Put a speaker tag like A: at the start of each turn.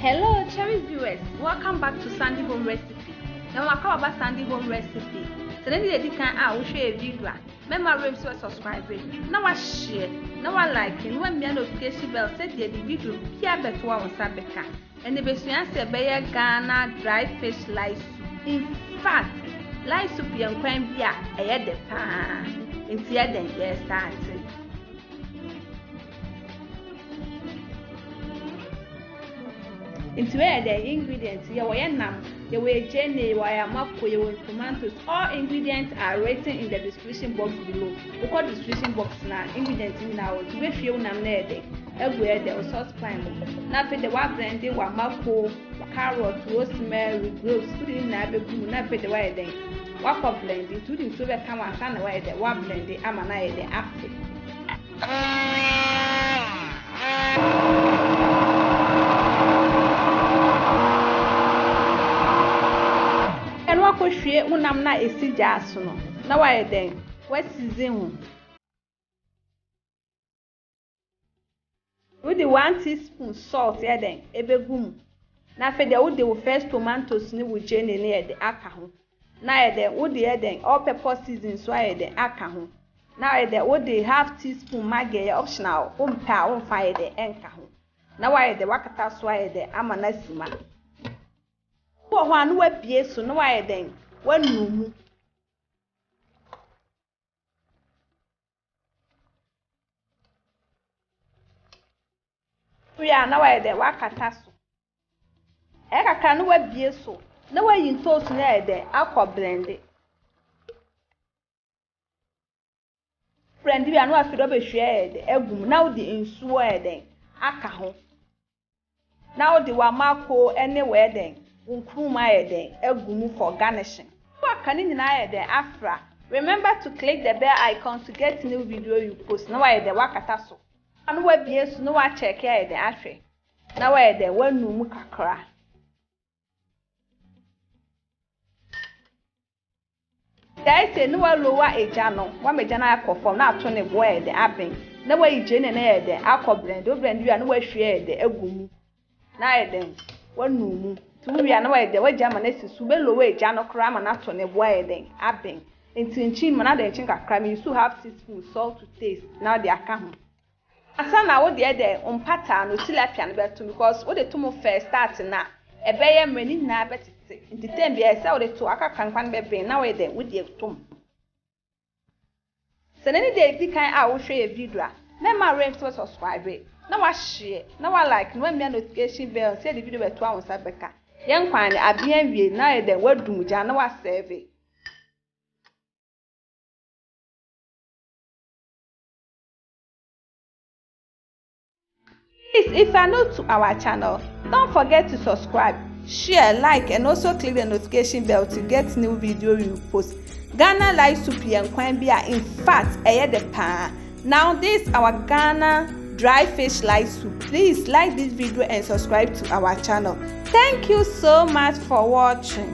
A: Hello, cherished viewers. Welcome back to Sandy Home Recipe. Now, I come about Sandy Home Recipe. So, then you can share a video. Remember, to subscribe. Now, I share. Now, I like. And when me notification bell set the video, here better one sabeka. And the best answer be Ghana dry fish lice soup. In fact, lice soup and crime beer. I had the pan. It's here then get started. Into where the ingredients here were nam, the way jenny, wire mako, tomatoes, all ingredients are written in the description box below. We call description box now, ingredients in our to be few nam nede, everywhere there was saucepan. Now for the wild brandy, mako, carrot, rosemary, cloves, putting nabe boom, not for the wild day. Walk of blending, including silver come and stand away the wild brandy, amana the apple. Share unam na esi jaso no na waye den what season hu with the 1 teaspoon salt here den ebegum na fe de with the first tomatoes ni wo jene ne de aka ho na ye den with the den all pepper season so ye den aka ho na ye den with the half teaspoon maggi optional umpa umfa ye den enka ho na waye de wakata so ye den amana sima wo ho anu wabie so no waye den wanumu ya na waye den wakata so e kaka no wabie so na wayin toast na ye den akọ blend blend ya no afido be hwe ye den egum na wo di nsuo ye den aka ho na wo di wa mako ene we den unkruma ye den egumu for garnishing. Afra. Remember to click the bell icon to get new video you post. Now I the wakata so. And we be so no check here the afre. Now I the one numu kakra. Guys say no lower a jano. One me jana perform na to ne boy the abin. Now we jene na the akọ blend. Do blend you and we share the egumu. Now I den one numu. We are now the way German subelo way jano cram and aton a boy then abbing. In chin manada chinka cram, you still have teaspoon salt to taste. Now they are come. Asana what the other on pattern no tilapian better because what the tomo first starting now. A bayer many na bet in the 10 years out the two aka can be now then with the tomb. So any day be kind I will share a video. Remember rent to subscribe. Now I share. Now I like no me notification bell say the video be 2 hours abeka. Young kwan abien wie na de wadum ja na wa serve. Please, if you are new to our channel, don't forget to subscribe, share, like, and also click the notification bell to get new video you post. Ghana lice soup and kwan bia in fact the pan. Now this our Ghana dry fish lice soup. Please like this video and subscribe to our channel. Thank you so much for watching.